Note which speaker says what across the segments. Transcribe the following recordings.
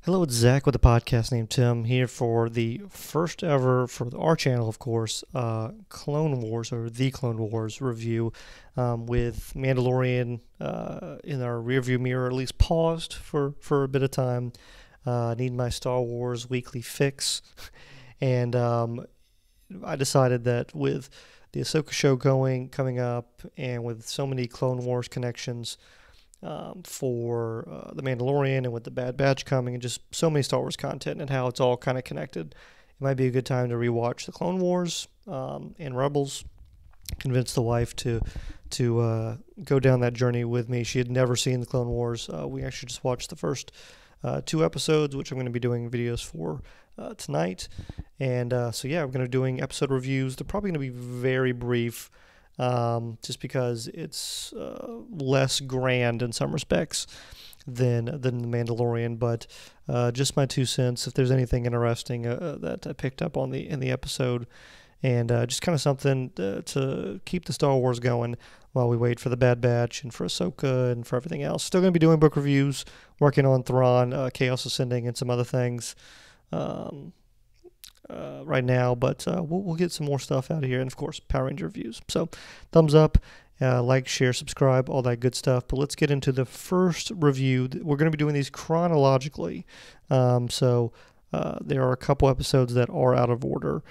Speaker 1: Hello, it's Zach with a podcast named Tim here for the first ever, for our channel, of course, Clone Wars or The Clone Wars review with Mandalorian in our rearview mirror, at least paused for a bit of time. Need my Star Wars weekly fix. And I decided that with the Ahsoka show coming up and with so many Clone Wars connections, for The Mandalorian and with the Bad Batch coming and just so many Star Wars content and how it's all kind of connected. It might be a good time to rewatch the Clone Wars and Rebels. Convince the wife to go down that journey with me. She had never seen the Clone Wars. We actually just watched the first two episodes, which I'm going to be doing videos for tonight. And so yeah, we're going to be doing episode reviews. They're probably going to be very brief. Just because it's less grand in some respects than The Mandalorian, but just my 2 cents. If there's anything interesting that I picked up on in the episode, and just kind of something to keep the Star Wars going while we wait for the Bad Batch and for Ahsoka and for everything else. Still going to be doing book reviews, working on Thrawn, Chaos Ascending, and some other things. Right now, but we'll get some more stuff out of here, and of course Power Ranger reviews. So thumbs up, like, share, subscribe, all that good stuff. But let's get into the first review. We're going to be doing these chronologically, so there are a couple episodes that are out of order,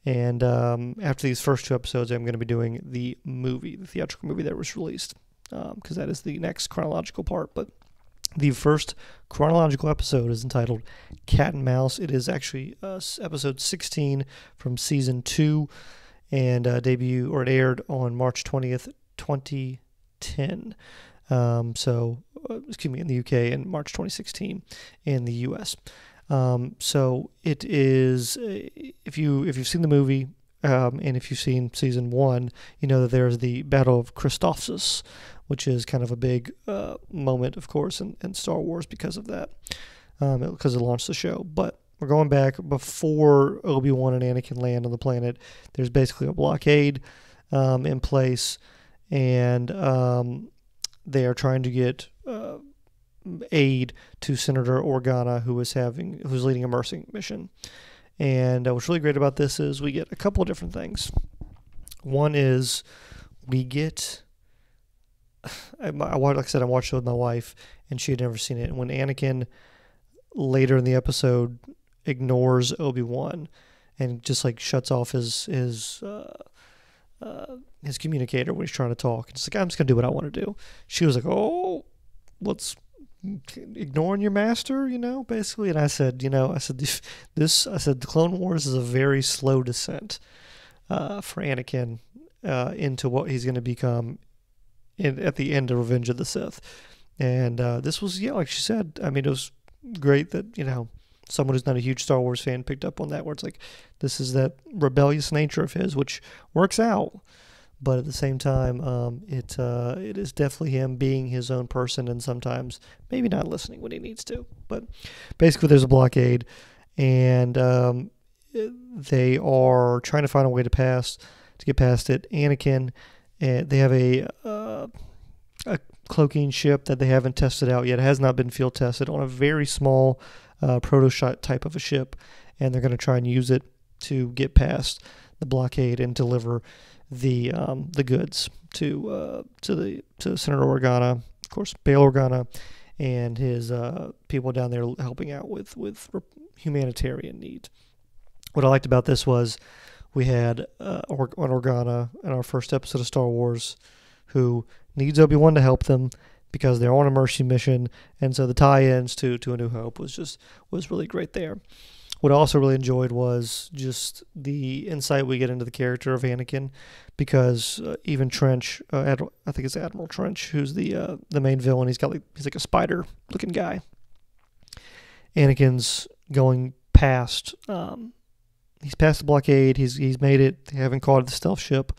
Speaker 1: and after these first two episodes I'm going to be doing the theatrical movie that was released, because that is the next chronological part. But the first chronological episode is entitled Cat and Mouse. It is actually episode 16 from season 2, and it aired on March 20th, 2010. Excuse me, in the UK, and March 2016 in the US. So it is, if you've seen the movie, and if you've seen season 1, you know that there's the Battle of Christophsis, which is kind of a big moment, of course, in Star Wars because of that, because it launched the show. But we're going back before Obi-Wan and Anakin land on the planet. There's basically a blockade in place, and they are trying to get aid to Senator Organa, who's leading a mercy mission. And what's really great about this is we get a couple of different things. One is we get, like I said, I watched it with my wife, and she had never seen it. And when Anakin later in the episode ignores Obi-Wan and just like shuts off his communicator when he's trying to talk, it's like, I'm just gonna do what I want to do. She was like, "Oh, what's ignoring your master?" Basically. And I said, the Clone Wars is a very slow descent for Anakin into what he's going to become at the end of Revenge of the Sith. And this was, like she said, I mean, it was great that, someone who's not a huge Star Wars fan picked up on that, where it's like, this is that rebellious nature of his, which works out. But at the same time, it is definitely him being his own person, and sometimes maybe not listening when he needs to. But basically, there's a blockade, and they are trying to find a way to get past it. Anakin, they have a cloaking ship that they haven't tested out yet. It has not been field tested on a very small prototype of a ship, and they're going to try and use it to get past the blockade and deliver the goods to Senator Organa, of course, Bail Organa, and his people down there helping out with humanitarian needs. What I liked about this was we had Organa in our first episode of Star Wars, who needs Obi-Wan to help them because they're on a mercy mission, and so the tie-ins to A New Hope was really great there. What I also really enjoyed was just the insight we get into the character of Anakin, because even Trench, I think it's Admiral Trench, who's the main villain. He's like a spider-looking guy. Anakin's going past. He's past the blockade. He's made it. They haven't caught the stealth ship.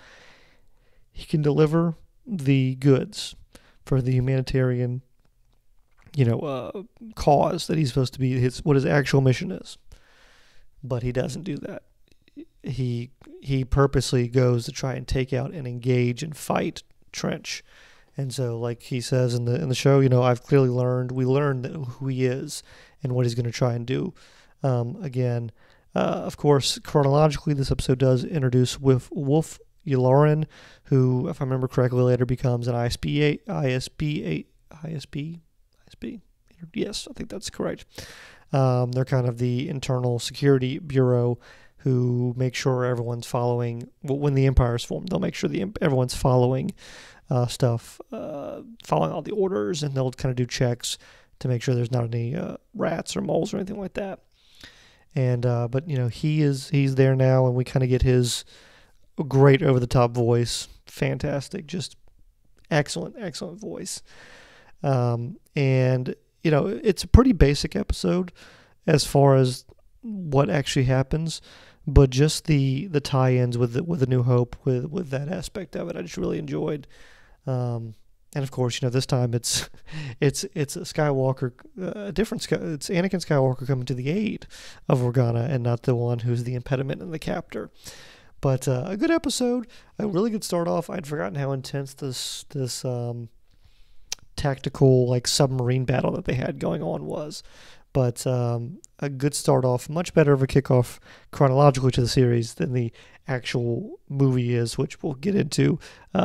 Speaker 1: He can deliver the goods for the humanitarian, cause that he's supposed to be. What his actual mission is. But he doesn't do that. He purposely goes to try and take out and engage and fight Trench And so, like he says in the show, I've clearly we learned who he is and what he's going to try and do. Again, of course, chronologically, this episode does introduce Wolf Yularen, who, if I remember correctly, later becomes an ISB. Yes, I think that's correct. They're kind of the internal security bureau who make sure everyone's following. When the Empire's formed, they'll make sure everyone's following stuff, following all the orders, and they'll kind of do checks to make sure there's not any rats or moles or anything like that. And but he's there now, and we kind of get his great over the top voice, fantastic, just excellent voice. And it's a pretty basic episode as far as what actually happens, but just the tie-ins with the New Hope, with that aspect of it, I just really enjoyed. And of course, this time it's a Skywalker, it's Anakin Skywalker coming to the aid of Organa, and not the one who's the impediment and the captor. But a good episode, a really good start off. I'd forgotten how intense this tactical, like, submarine battle that they had going on was. But a good start off, much better of a kickoff chronologically to the series than the actual movie is, which we'll get into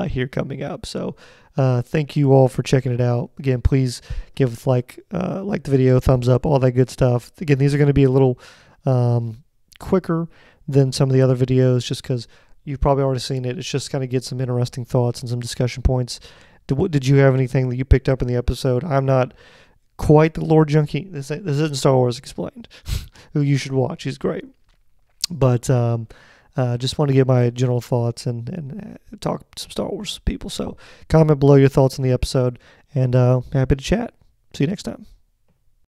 Speaker 1: here coming up. So thank you all for checking it out. Again, please give like the video, thumbs up, all that good stuff. Again, these are going to be a little quicker than some of the other videos, just because you've probably already seen it. It's just kind of get some interesting thoughts and some discussion points. Did you have anything that you picked up in the episode? I'm not quite the lore junkie. This isn't Star Wars Explained, who you should watch. He's great. But just want to get my general thoughts and talk to some Star Wars people. So comment below your thoughts on the episode, and happy to chat. See you next time.